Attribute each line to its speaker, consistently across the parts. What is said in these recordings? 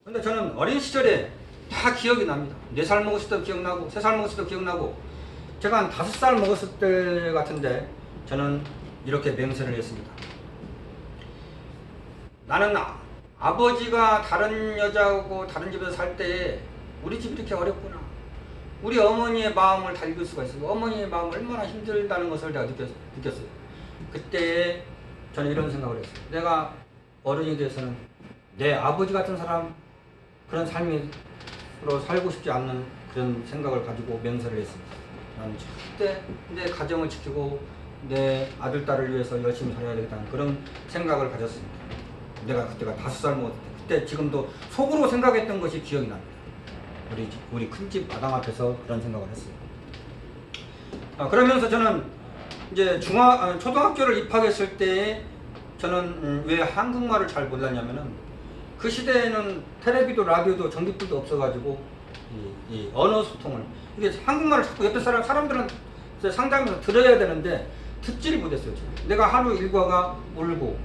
Speaker 1: 근데 저는 어린 시절에 다 기억이 납니다. 4살 먹었을 때도 기억나고 3살 먹었을 때도 기억나고 제가 한 5살 먹었을 때 같은데 저는 이렇게 맹세를 했습니다. 나는 아버지가 다른 여자하고 다른 집에서 살 때 우리 집이 이렇게 어렵구나. 우리 어머니의 마음을 다 읽을 수가 있어요. 어머니의 마음이 얼마나 힘들다는 것을 내가 느꼈어요. 그때 저는 이런 생각을 했어요. 내가 어른이 돼서는 내 아버지 같은 사람 그런 삶으로 살고 싶지 않는 그런 생각을 가지고 맹세를 했습니다. 나는 절대 내 가정을 지키고 내 아들, 딸을 위해서 열심히 살아야 되겠다는 그런 생각을 가졌습니다. 내가 그때가 5살 먹었을 때 그때 지금도 속으로 생각했던 것이 기억이 납니다. 우리 큰 집 마당 앞에서 그런 생각을 했어요. 그러면서 저는 이제 초등학교를 입학했을 때 저는 왜 한국말을 잘 몰랐냐면은 그 시대에는 텔레비도 라디오도 전기불도 없어가지고 이 언어 소통을 이게 한국말을 자꾸 옆에 사람들은 상담에서 들어야 되는데 듣지를 못했어요. 내가 하루 일과가 울고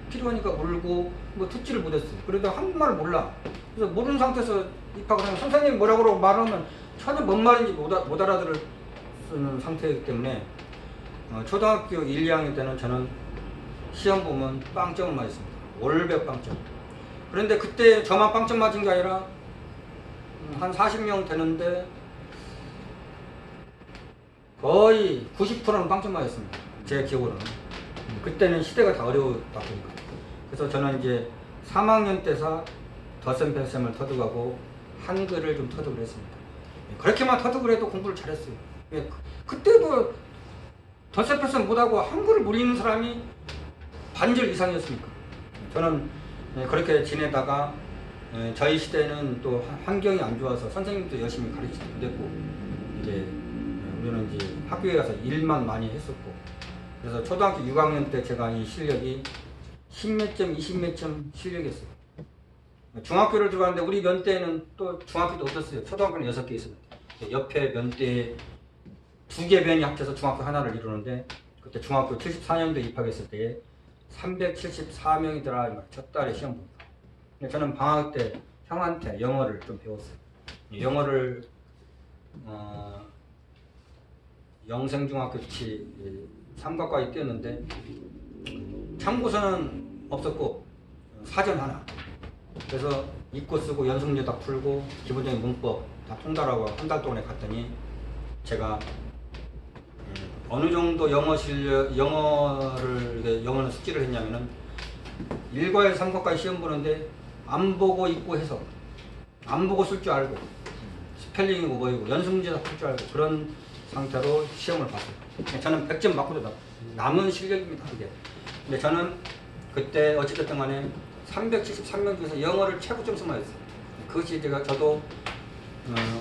Speaker 1: 필요하니까 울고 뭐 듣지를 못했어요. 그래도 한국말을 몰라. 그래서 모르는 상태에서 입학을 하면 선생님이 뭐라고 말하면 전혀 뭔 말인지 못 알아들을 상태이기 때문에 초등학교 1, 2학년 때는 저는 시험 보면 빵점을 맞았습니다. 월백 빵점. 그런데 그때 저만 빵점 맞은 게 아니라 한 40명 되는데 거의 90%는 빵점 맞았습니다. 제 기억으로는. 그때는 시대가 다 어려웠다 보니까. 그래서 저는 이제 3학년 때서 덧셈 뺄셈을 터득하고 한글을 좀 터득을 했습니다. 그렇게만 터득을 해도 공부를 잘했어요. 그때도 덧셈 뺄셈 못하고 한글을 모르는 사람이 반절 이상이었으니까. 저는 그렇게 지내다가 저희 시대는 또 환경이 안 좋아서 선생님도 열심히 가르치지 못했고 이제 우리는 이제 학교에 가서 일만 많이 했었고 그래서 초등학교 6학년 때 제가 이 실력이 10몇 점, 20몇 점 실력이었어요. 중학교를 들어갔는데 우리 면대에는 또 중학교도 없었어요. 초등학교는 6개 있었는데 옆에 면대에 2개 면이 합쳐서 중학교 하나를 이루는데 그때 중학교 74년도에 입학했을 때 374명이더라 첫 달에 시험 보니까. 근데 저는 방학 때 형한테 영어를 좀 배웠어요. 영어를 영생중학교치 3과까지 뛰었는데 참고서는 없었고 사전 하나. 그래서 읽고 쓰고 연습문제 다 풀고 기본적인 문법 다 통달하고 한 달 동안에 갔더니 제가 어느 정도 영어는 숙지를 했냐면은 1과에서 3과까지 시험 보는데 안 보고 읽고 해서 안 보고 쓸 줄 알고 스펠링이고 뭐이고 연습문제 다 풀 줄 알고 그런 상태로 시험을 봤어요. 저는 100점 맞고도 남은 실력입니다. 그게. 근데 저는 그때 어찌됐든 간에 373명 중에서 영어를 최고 점수만 했어요. 그것이 저도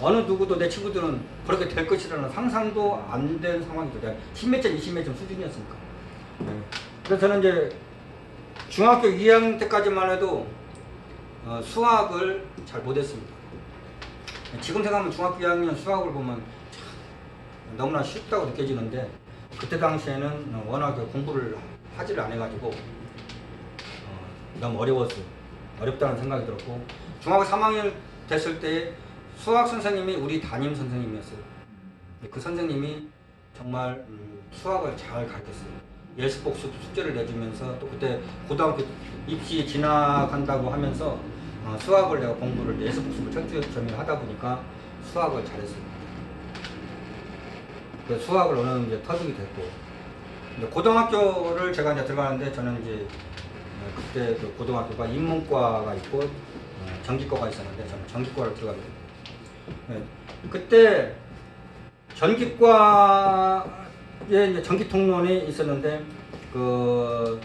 Speaker 1: 어느 누구도 내 친구들은 그렇게 될 것이라는 상상도 안 된 상황이죠. 10몇 점, 20몇 점 수준이었으니까. 그래서 저는 이제 중학교 2학년 때까지만 해도 수학을 잘 못했습니다. 지금 생각하면 중학교 2학년 수학을 보면 참 너무나 쉽다고 느껴지는데 그때 당시에는 워낙 공부를 하지를 안 해가지고 너무 어려웠어요. 어렵다는 생각이 들었고 중학교 3학년 됐을 때 수학 선생님이 우리 담임 선생님이었어요. 그 선생님이 정말 수학을 잘 가르쳤어요. 예습복습 숙제를 내주면서 또 그때 고등학교 입시 지나간다고 하면서 수학을 내가 공부를 예습복습을 철저히 하다 보니까 수학을 잘했어요. 그 수학을 어느 정도 이제 터득이 됐고 고등학교를 제가 이제 들어가는데 저는 이제 그때 그 고등학교가 인문과가 있고 전기과가 있었는데 저는 전기과를 들어가게 됐어요. 그때 전기과에 이제 전기통론이 있었는데 그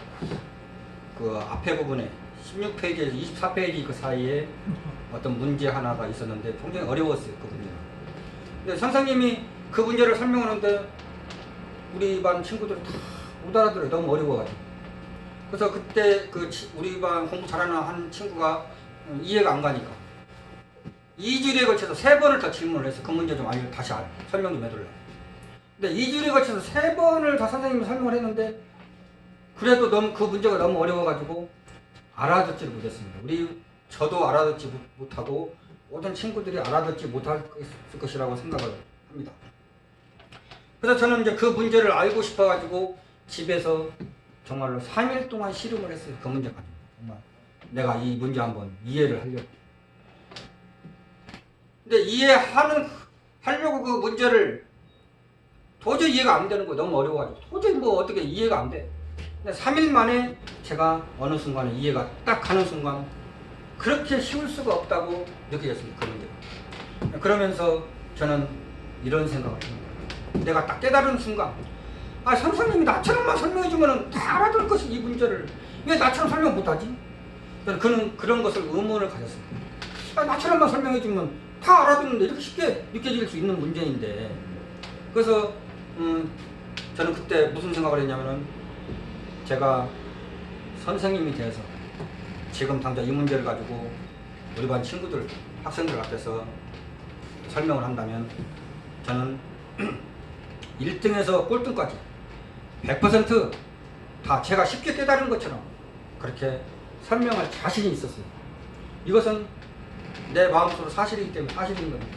Speaker 1: 앞에 부분에 16페이지에서 24페이지 그 사이에 어떤 문제 하나가 있었는데 굉장히 어려웠어요. 그 문제가. 근데 선생님이 그 문제를 설명하는데 우리 반 친구들 다 못 알아들어요. 너무 어려워가지고. 그래서 그때 우리 반 공부 잘하는 한 친구가 이해가 안 가니까 2주일에 걸쳐서 3번을 더 질문을 해서 그 문제 좀 다시 설명 좀 해달라고. 근데 2주일에 걸쳐서 3번을 다 선생님이 설명을 했는데 그래도 그 문제가 너무 어려워가지고 알아듣지를 못했습니다. 우리 저도 알아듣지 못하고 모든 친구들이 알아듣지 못할 것이라고 생각을 합니다. 그래서 저는 이제 그 문제를 알고 싶어가지고 집에서 정말로 3일 동안 씨름을 했어요. 그 문제 가지고. 정말 내가 이 문제 한번 이해를 하려고. 근데 하려고 그 문제를 도저히 이해가 안 되는 거예요. 너무 어려워가지고. 도저히 뭐 어떻게 이해가 안 돼. 근데 3일 만에 제가 어느 순간에 이해가 딱 가는 순간 그렇게 쉬울 수가 없다고 느껴졌습니다. 그 문제가. 그러면서 저는 이런 생각을 합니다. 내가 딱 깨달은 순간 선생님이 나처럼만 설명해주면 다 알아들 것이 이 문제를 왜 나처럼 설명 못하지? 저는 그런 것을 의문을 가졌습니다. 나처럼만 설명해주면 다 알아듣는데 이렇게 쉽게 느껴질 수 있는 문제인데 그래서 저는 그때 무슨 생각을 했냐면은 제가 선생님이 돼서 지금 당장 이 문제를 가지고 우리 반 친구들, 학생들 앞에서 설명을 한다면 저는 1등에서 꼴등까지 100% 제가 쉽게 깨달은 것처럼 그렇게 설명할 자신이 있었어요. 이것은 내 마음속으로 사실이기 때문에 사실인 겁니다.